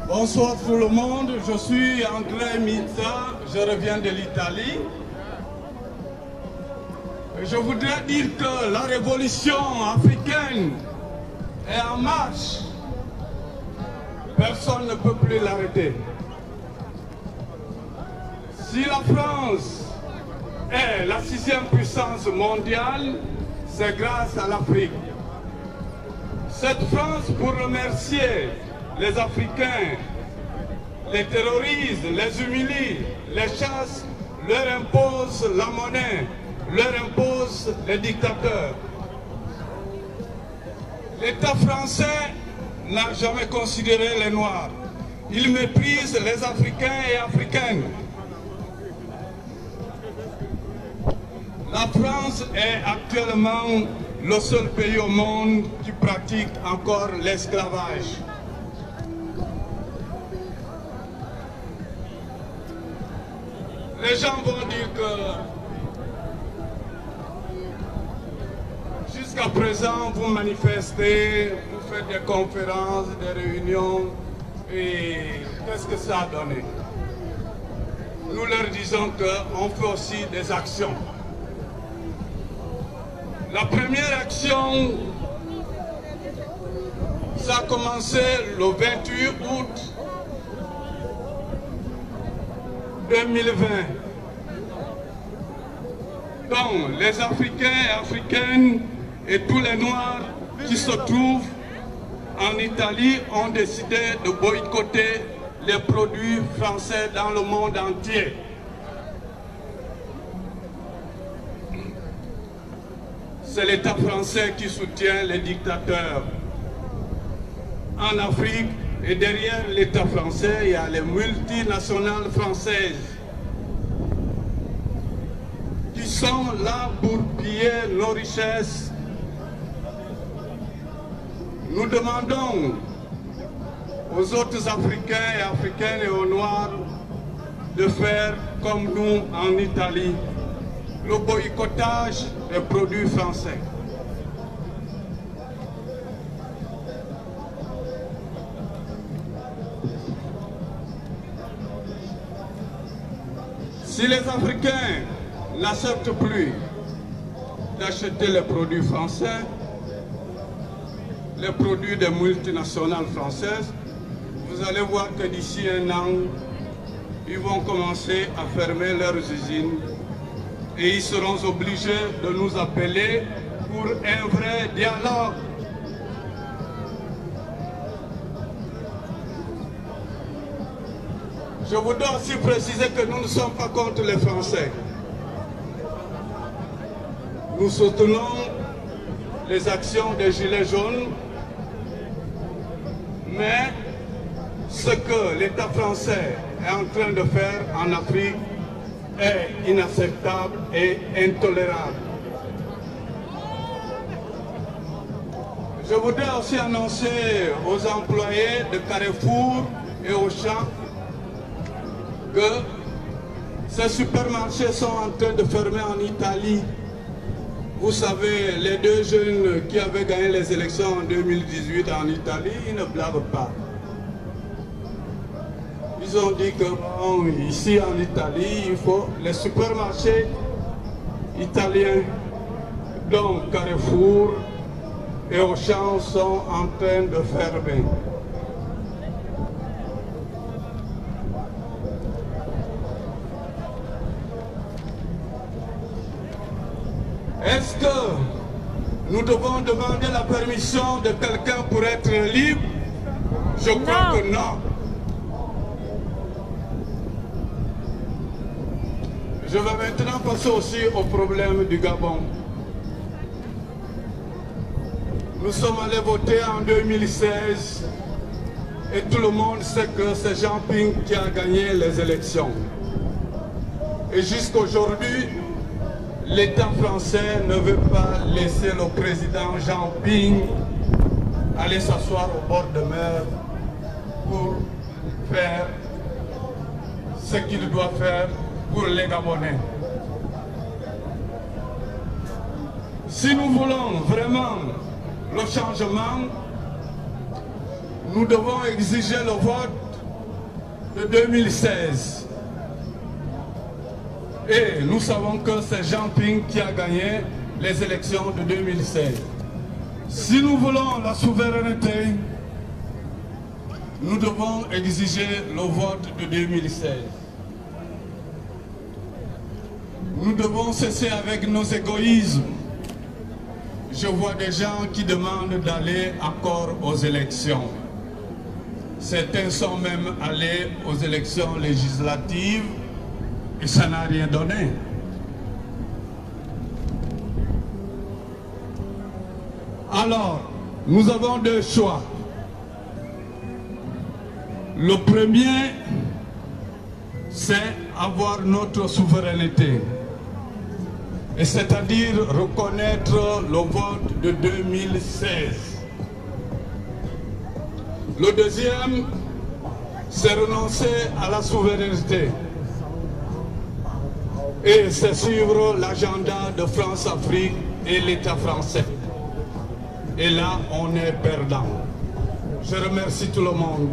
Bonsoir tout le monde, je suis André Mizza, je reviens de l'Italie. Je voudrais dire que la révolution africaine est en marche. Personne ne peut plus l'arrêter. Si la France est la 6e puissance mondiale, c'est grâce à l'Afrique. Cette France, pour remercier les Africains, les terrorise, les humilie, les chasse, leur impose la monnaie, leur impose les dictateurs. L'État français n'a jamais considéré les Noirs. Il méprise les Africains et Africaines. La France est actuellement le seul pays au monde qui pratique encore l'esclavage. Les gens vont dire que jusqu'à présent vous manifestez, vous faites des conférences, des réunions, et qu'est-ce que ça a donné? Nous leur disons qu'on fait aussi des actions. La première action, ça a commencé le 28 août 2020. Donc, les Africains et Africaines et tous les Noirs qui se trouvent en Italie ont décidé de boycotter les produits français dans le monde entier. C'est l'État français qui soutient les dictateurs en Afrique, et derrière l'État français, il y a les multinationales françaises qui sont là pour piller nos richesses. Nous demandons aux autres Africains et Africaines et aux Noirs de faire comme nous en Italie, le boycottage des produits français. Si les Africains n'acceptent plus d'acheter les produits français, les produits des multinationales françaises, vous allez voir que d'ici un an, ils vont commencer à fermer leurs usines et ils seront obligés de nous appeler pour un vrai dialogue. Je voudrais aussi préciser que nous ne sommes pas contre les Français. Nous soutenons les actions des Gilets jaunes, mais ce que l'État français est en train de faire en Afrique est inacceptable et intolérable. Je voudrais aussi annoncer aux employés de Carrefour et Auchan que ces supermarchés sont en train de fermer en Italie. Vous savez, les deux jeunes qui avaient gagné les élections en 2018 en Italie, ils ne blaguent pas. Ils ont dit que bon, ici en Italie, il faut les supermarchés italiens, donc Carrefour et Auchan, sont en train de fermer. Est-ce que nous devons demander la permission de quelqu'un pour être libre? Je crois que non. Je vais maintenant passer aussi au problème du Gabon. Nous sommes allés voter en 2016 et tout le monde sait que c'est Jean Ping qui a gagné les élections. Et jusqu'aujourd'hui, l'État français ne veut pas laisser le président Jean Ping aller s'asseoir au bord de mer pour faire ce qu'il doit faire pour les Gabonais. Si nous voulons vraiment le changement, nous devons exiger le vote de 2016. Et nous savons que c'est Jean Ping qui a gagné les élections de 2016. Si nous voulons la souveraineté, nous devons exiger le vote de 2016. Nous devons cesser avec nos égoïsmes. Je vois des gens qui demandent d'aller encore aux élections. Certains sont même allés aux élections législatives et ça n'a rien donné. Alors, nous avons deux choix. Le premier, c'est avoir notre souveraineté. Et c'est-à-dire reconnaître le vote de 2016. Le deuxième, c'est renoncer à la souveraineté. Et c'est suivre l'agenda de France-Afrique et l'État français. Et là, on est perdant. Je remercie tout le monde.